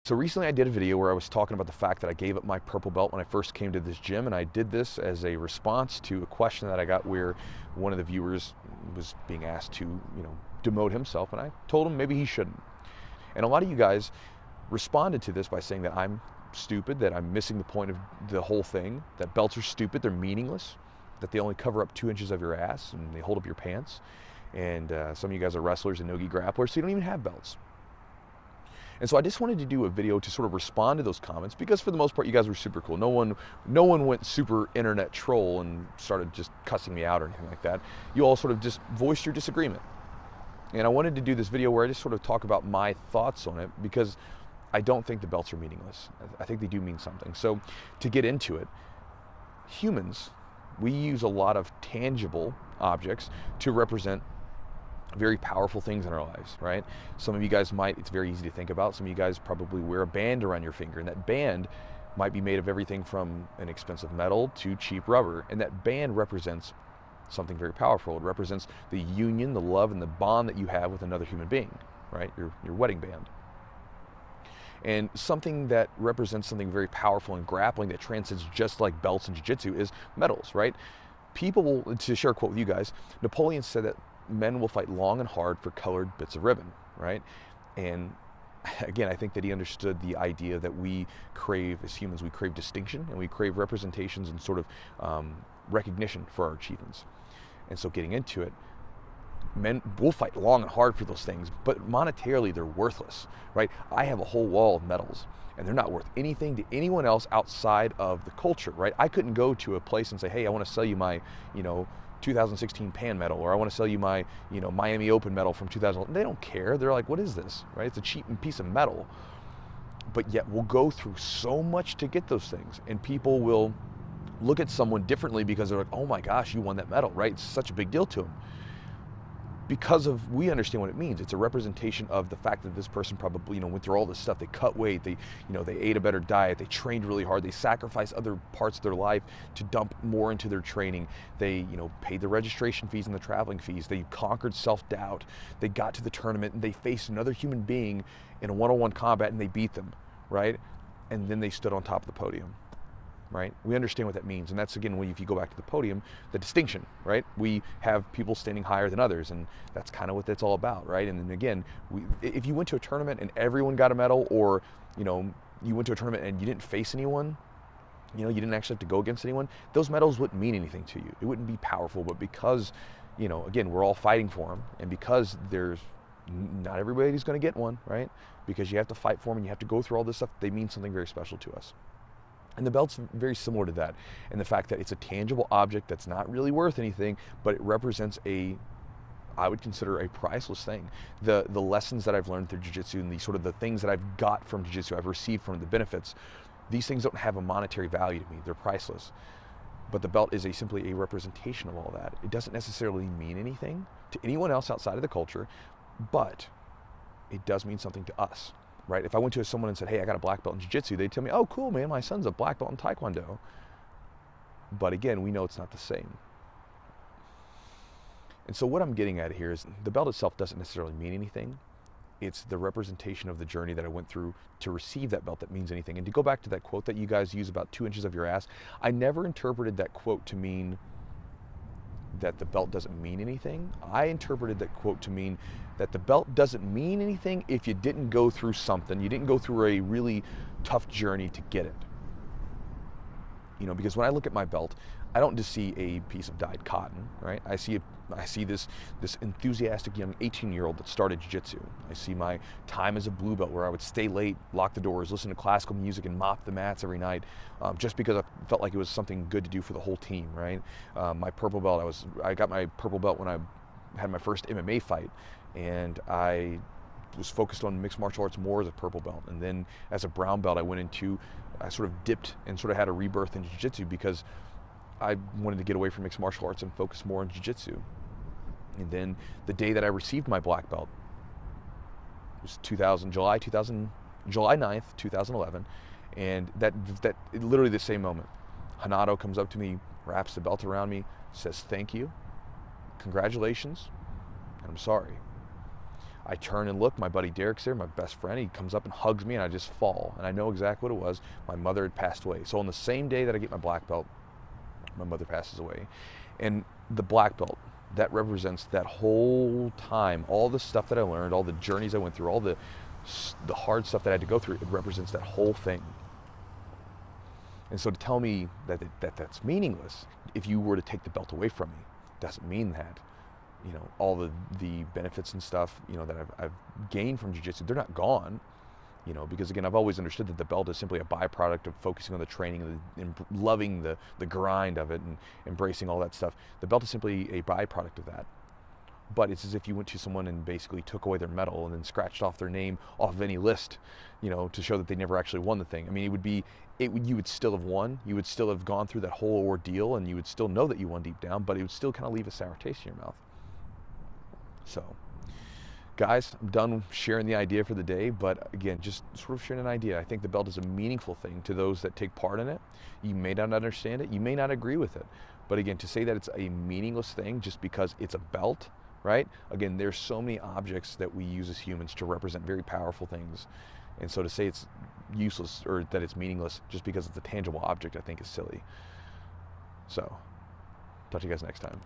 So recently I did a video where I was talking about the fact that I gave up my purple belt when I first came to this gym, and I did this as a response to a question that I got where one of the viewers was being asked to, demote himself, and I told him maybe he shouldn't. And a lot of you guys responded to this by saying that I'm stupid, that I'm missing the point of the whole thing, that belts are stupid, they're meaningless, that they only cover up 2 inches of your ass and they hold up your pants. And some of you guys are wrestlers and no-gi grapplers, so you don't even have belts. And so I just wanted to do a video to sort of respond to those comments, because for the most part you guys were super cool. No one went super internet troll and started just cussing me out or anything like that. You all sort of just voiced your disagreement. And I wanted to do this video where I just sort of talk about my thoughts on it, because I don't think the belts are meaningless. I think they do mean something. So to get into it, humans, we use a lot of tangible objects to represent very powerful things in our lives, right? Some of you guys might, it's very easy to think about, some of you guys probably wear a band around your finger, and that band might be made of everything from an expensive metal to cheap rubber, and that band represents something very powerful. It represents the union, the love, and the bond that you have with another human being, right? Your wedding band. And something that represents something very powerful in grappling that transcends just like belts and jiu-jitsu is medals, right? People will, to share a quote with you guys, Napoleon said that men will fight long and hard for colored bits of ribbon, right? And again, I think that he understood the idea that we crave, as humans, we crave distinction and we crave representations and sort of recognition for our achievements. And so getting into it, men will fight long and hard for those things, but monetarily they're worthless, right? I have a whole wall of medals, and they're not worth anything to anyone else outside of the culture, right? I couldn't go to a place and say, hey, I want to sell you my, 2016 Pan medal, or I want to sell you my, Miami Open medal from 2011. They don't care. They're like, what is this, right? It's a cheap piece of metal. But yet we'll go through so much to get those things, and people will look at someone differently because they're like, oh my gosh, you won that medal, right? It's such a big deal to them. Because we understand what it means. It's a representation of the fact that this person probably, went through all this stuff. They cut weight, they ate a better diet, they trained really hard, they sacrificed other parts of their life to dump more into their training. They, paid the registration fees and the traveling fees. They conquered self-doubt. They got to the tournament and they faced another human being in a one-on-one combat and they beat them, right? And then they stood on top of the podium. Right? We understand what that means, and that's, again, if you go back to the podium, the distinction, right? We have people standing higher than others, and that's kind of what that's all about, right? And then again, if you went to a tournament and everyone got a medal, or you went to a tournament and you didn't face anyone, you didn't actually have to go against anyone, those medals wouldn't mean anything to you. It wouldn't be powerful. But because, again, we're all fighting for them, and because not everybody's going to get one, right? Because you have to fight for them and you have to go through all this stuff, they mean something very special to us. And the belt's very similar to that, and the fact that it's a tangible object that's not really worth anything, but it represents I would consider a priceless thing. The lessons that I've learned through jiu-jitsu and the things that I've got from jiu-jitsu, I've received from the benefits, these things don't have a monetary value to me. They're priceless. But the belt is simply a representation of all that. It doesn't necessarily mean anything to anyone else outside of the culture, but it does mean something to us. Right? If I went to someone and said, hey, I got a black belt in jiu-jitsu, they'd tell me, oh, cool, man, my son's a black belt in taekwondo. But again, we know it's not the same. And so what I'm getting at here is the belt itself doesn't necessarily mean anything. It's the representation of the journey that I went through to receive that belt that means anything. And to go back to that quote that you guys use about 2 inches of your ass, I never interpreted that quote to mean that the belt doesn't mean anything. I interpreted that quote to mean that the belt doesn't mean anything if you didn't go through something, you didn't go through a really tough journey to get it. Because when I look at my belt, I don't just see a piece of dyed cotton, right? I see this enthusiastic young 18-year-old that started jiu-jitsu. I see my time as a blue belt where I would stay late, lock the doors, listen to classical music, and mop the mats every night, just because I felt like it was something good to do for the whole team, right? My purple belt, I got my purple belt when I had my first MMA fight, and I was focused on mixed martial arts more as a purple belt. And then as a brown belt, I sort of dipped and sort of had a rebirth in jiu-jitsu because I wanted to get away from mixed martial arts and focus more on jiu-jitsu. And then the day that I received my black belt was July 9th, 2011. And that literally the same moment. Hanato comes up to me, wraps the belt around me, says, thank you, congratulations, and I'm sorry. I turn and look, my buddy Derek's there, my best friend. He comes up and hugs me, and I just fall. And I know exactly what it was. My mother had passed away. So on the same day that I get my black belt, my mother passes away. And the black belt, that represents that whole time, all the stuff that I learned, all the journeys I went through, all the hard stuff that I had to go through. It represents that whole thing. And so to tell me that that's meaningless, if you were to take the belt away from me, doesn't mean that. You know, all the benefits and stuff, you know, that I've gained from jiu-jitsu, they're not gone. You know, because again, I've always understood that the belt is simply a byproduct of focusing on the training and loving the grind of it and embracing all that stuff. The belt is simply a byproduct of that. But it's as if you went to someone and basically took away their medal and then scratched off their name off of any list, you know, to show that they never actually won the thing. I mean, you would still have won. You would still have gone through that whole ordeal, and you would still know that you won deep down, but it would still kind of leave a sour taste in your mouth. So, guys, I'm done sharing the idea for the day, but again, just sort of sharing an idea. I think the belt is a meaningful thing to those that take part in it. You may not understand it, you may not agree with it, but again, to say that it's a meaningless thing just because it's a belt, right? Again, there's so many objects that we use as humans to represent very powerful things, and so to say it's useless or that it's meaningless just because it's a tangible object, I think is silly. So, talk to you guys next time.